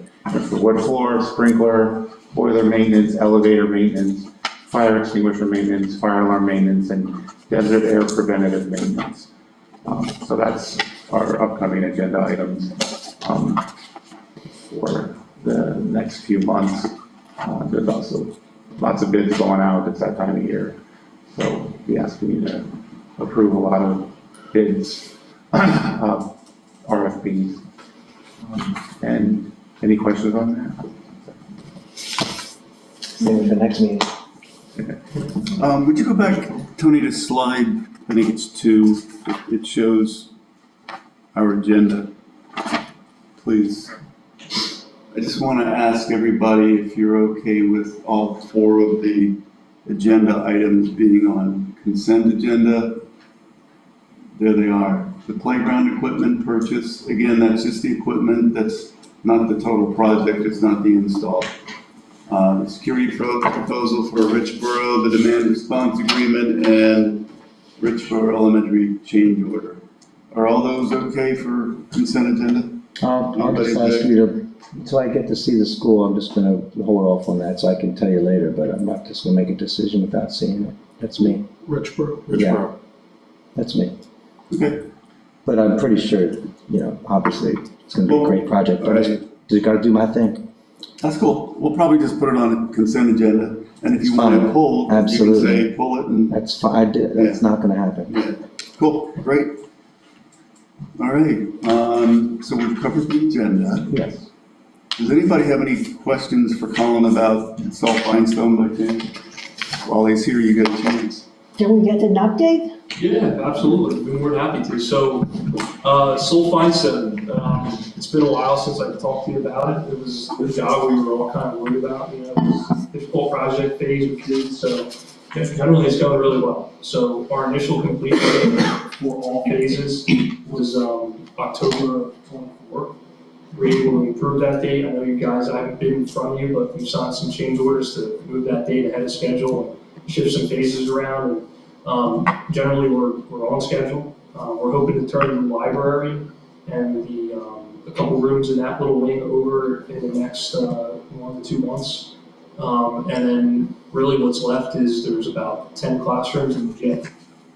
for wood floor, sprinkler, boiler maintenance, elevator maintenance, fire extinguisher maintenance, fire alarm maintenance, and desert air preventative maintenance. So that's our upcoming agenda items for the next few months. There's also lots of bids going out, it's that time of year. So we ask you to approve a lot of bids, RFPs. And any questions on that? Maybe the next meeting. Would you go back, Tony, to slide, I think it's 2, it shows our agenda, please. I just want to ask everybody if you're okay with all 4 of the agenda items being on consent agenda. There they are. The playground equipment purchase, again, that's just the equipment, that's not the total project, it's not the install. The security proposal for Richboro, the demand response agreement, and Richboro Elementary change order. Are all those okay for consent agenda? I'll just ask you to, until I get to see the school, I'm just gonna hold off on that so I can tell you later, but I'm not just gonna make a decision without seeing it. That's me. Richboro. Yeah. That's me. Okay. But I'm pretty sure, obviously, it's gonna be a great project, but I just gotta do my thing. That's cool. We'll probably just put it on a consent agenda, and if It's you want fine. it pulled, Absolutely. you can say pull it and. That's fine, that's not gonna happen. Yeah. Cool, great. All right, so we've covered the agenda. Yes. Does anybody have any questions for Colin about Salt Limestone by chance? While he's here, you get a chance. Can we get an update? Yeah, absolutely, we're more than happy to. So, Soul Feinstone, it's been a while since I talked to you about it. It was a job we were all kind of worried about, it was a difficult project phase we did, so generally it's going really well. So our initial completion for all phases was October 24th. We're able to improve that date. I know you guys, I haven't been in front of you, but we've signed some change orders to move that date ahead of schedule and shift some phases around. And generally, we're on schedule. We're hoping to turn the library and a couple rooms in that little wing over in the next 1 to 2 months. And then really what's left is there's about 10 classrooms in the gym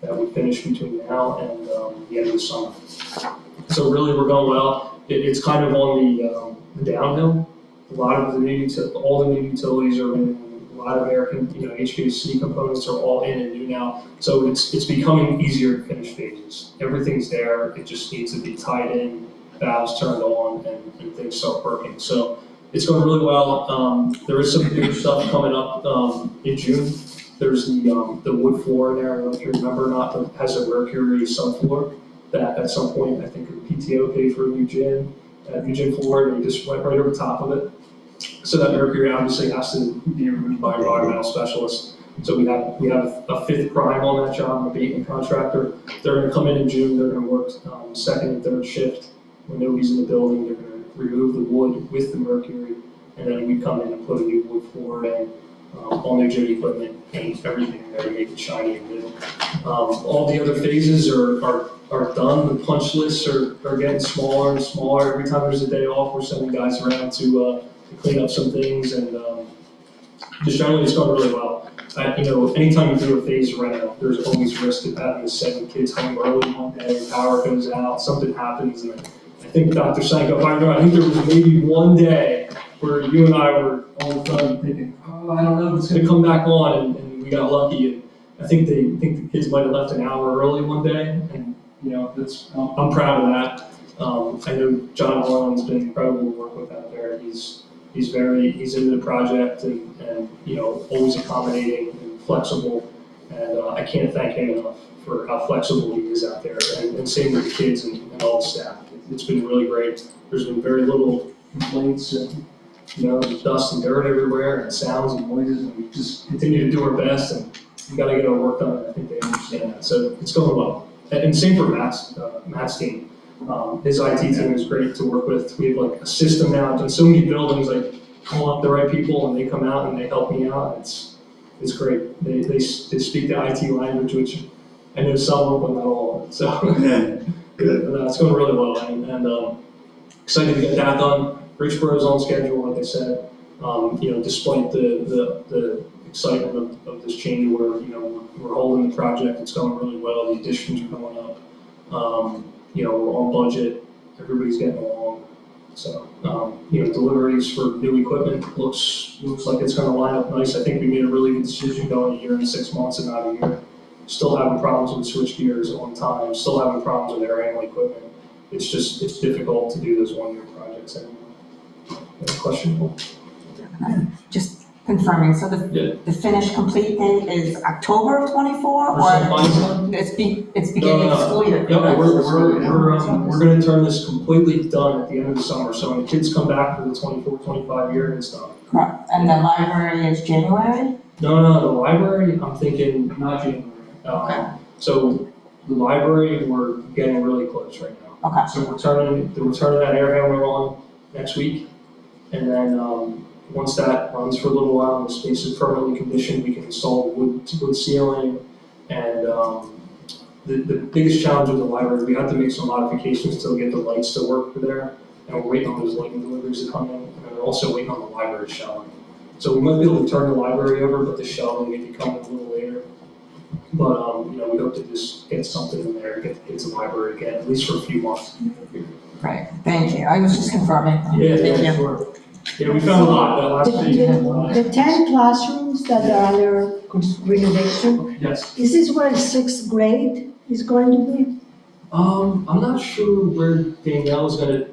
that we finish between now and the end of the summer. So really, we're going well. It's kind of on the downhill. A lot of all the new utilities are in. A lot of HVAC components are all in and new now. So it's becoming easier to finish phases. Everything's there. It just needs to be tied in, valves turned on, and things start working. So it's going really well. There is some new stuff coming up in June. There's the wood floor in there. I don't know if you remember, that has a Mercury subfloor that at some point I think the PTO paid for a new gym floor, and they just went right over top of it. So that Mercury obviously has to be removed by an environmental specialist. So we have a 5th prime on that job, a abatement contractor. They're going to come in June. They're going to work 2nd and 3rd shift when nobody's in the building. They're going to remove the wood with the Mercury, and then we come in and put a new wood floor in, all new gym equipment, paint, everything in there to make it shiny and new. All the other phases are done. The punch lists are getting smaller and smaller. Every time there's a day off, we're sending guys around to clean up some things, and just generally it's going really well. Anytime you do a phase reno, there's always risk of having to send kids home early one day, power goes out, something happens, and I think Dr. Sanko, I think there was maybe one day where you and I were on the phone thinking, I don't know if it's going to come back on, and we got lucky, I think the kids might have left an hour early one day, and, you know, I'm proud of that. I know John Holland's been incredible to work with out there. He's into the project and, you know, always accommodating and flexible. And I can't thank him enough for how flexible he is out there, and same with the kids and all the staff. It's been really great. There's been very little complaints and, you know, dust and dirt everywhere and sounds and noises, and we just continue to do our best, and we gotta get our work done, and I think they understand that. So it's going well. And same for Matt's team. His IT team is great to work with. We have like a system now. I've done so many buildings, I call up the right people and they come out and they help me out. It's great. They speak the IT language, which I know some of them, but not all of it. So Yeah, good. it's going really well, and excited to get that done. Richboro's on schedule, like I said. You know, despite the excitement of this change order, you know, we're holding the project. It's going really well. The additions are going up. You know, we're on budget. Everybody's getting along. So, you know, deliveries for new equipment looks like it's going to line up nice. I think we made a really good decision going a year and 6 months and not a year. Still having problems with switch gears on time. Still having problems with air handling equipment. It's difficult to do those one-year projects anymore. Any question? Just confirming, so the finished complete date is October of '24, or it's beginning of school year? No, we're gonna turn this completely done at the end of the summer, so when the kids come back for the 24-25 year, it's done. Correct, and the library is January? No, the library, I'm thinking not January. So the library, we're getting really close right now. Okay. So we're turning that air handler on next week, and then, once that runs for a little while and the space is permanently conditioned, we can install wood ceiling. And the biggest challenge with the library, we have to make some modifications to get the lights to work there. And we're waiting on those lighting deliveries to come in, and then we're also waiting on the library shelving. So we might be able to turn the library over, but the shelving may be coming a little later. But, you know, we hope to just get something in there, get the kids in the library again, at least for a few months. Right, thank you, I was just confirming. Yeah, sure. Yeah, we found a lot that last week. The 10 classrooms that are under renovation, Yes. is this where sixth grade is going to be? I'm not sure where Danielle is gonna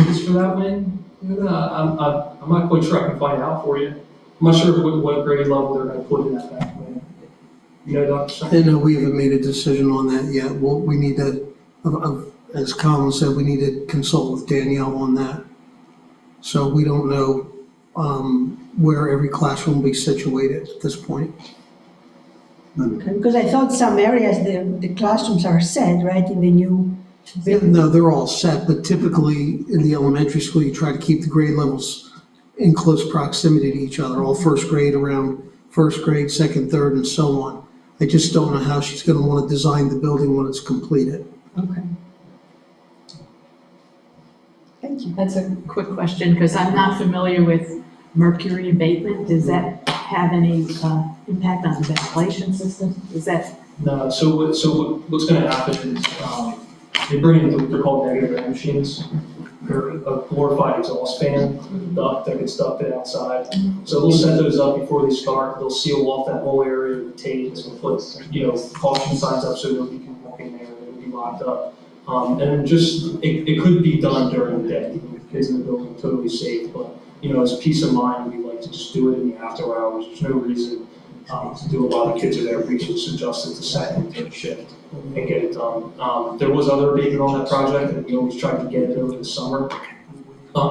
use for that wing. I'm not quite sure. I can find out for you. I'm not sure what grade level they're gonna put in that wing. You know, Dr. Stein? And we haven't made a decision on that yet. Well, we need to, as Colin said, we need to consult with Danielle on that. So we don't know where every classroom will be situated at this point. Okay, because I thought some areas, the classrooms are set, right, in the new building? No, they're all set, but typically in the elementary school, you try to keep the grade levels in close proximity to each other, all first grade around first grade, second, third, and so on. I just don't know how she's gonna wanna design the building when it's completed. Okay. Thank you. That's a quick question, because I'm not familiar with mercury abatement. Does that have any impact on the ventilation system? Is that? No, so what's gonna happen is, they bring in, they're called negative air machines. They're a glorified exhaust fan, duct that gets ducted outside. So they'll set those up before they start. They'll seal off that whole area with tape, and put, you know, caution signs up so nobody can walk in there, it'll be locked up. And then just, it could be done during the day, with kids in the building, totally safe, but, you know, as peace of mind, we like to just do it in the after hours. There's no reason to do a lot of kids are there, we should just adjust it to second, third shift and get it done. There was other abatement on that project, and we always tried to get it over the summer.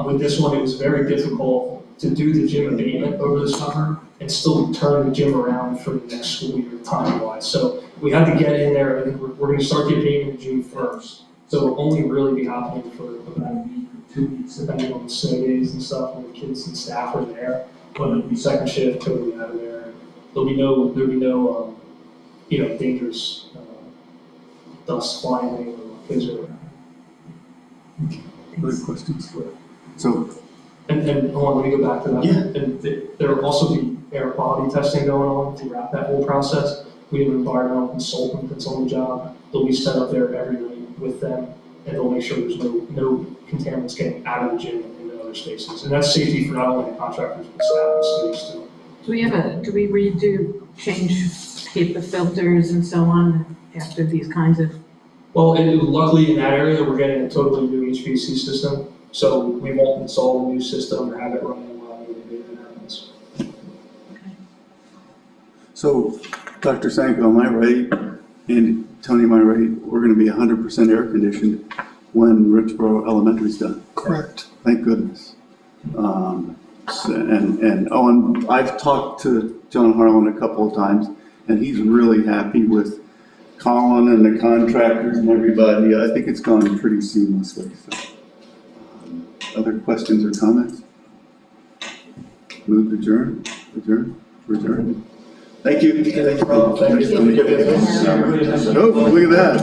With this one, it was very difficult to do the gym abatement over the summer and still turn the gym around for the next school year time-wise. So we had to get in there, and we're gonna start the abatement June 1st. So it'll only really be happening for about a week or 2 weeks, depending on the snow days and stuff, when the kids and staff are there. But it'll be second shift, totally out of there. There'll be no, you know, dangerous dust flying anywhere when kids are around. Other questions? So, And hold on, let me go back to that. Yeah. And there will also be air quality testing going on throughout that whole process. We have an environmental consultant that's on the job. They'll be set up there every night with them, and they'll make sure there's no contaminants getting out of the gym and into other spaces. And that's safety for not only the contractors, but staff and students too. Do we change HIPAA filters and so on after these kinds of? Well, luckily in that area, we're getting a totally new HVAC system, so we won't install a new system or have it running while the abatement happens. So, Dr. Sanko, am I right, and Tony, am I right, we're gonna be 100% air conditioned when Richboro Elementary's done? Correct. Thank goodness. And I've talked to John Harlan a couple of times, and he's really happy with Colin and the contractors and everybody. I think it's gone pretty seamlessly, so. Other questions or comments? Move to adjourn. Thank you. Thank you. Thank you. Oh, look at that.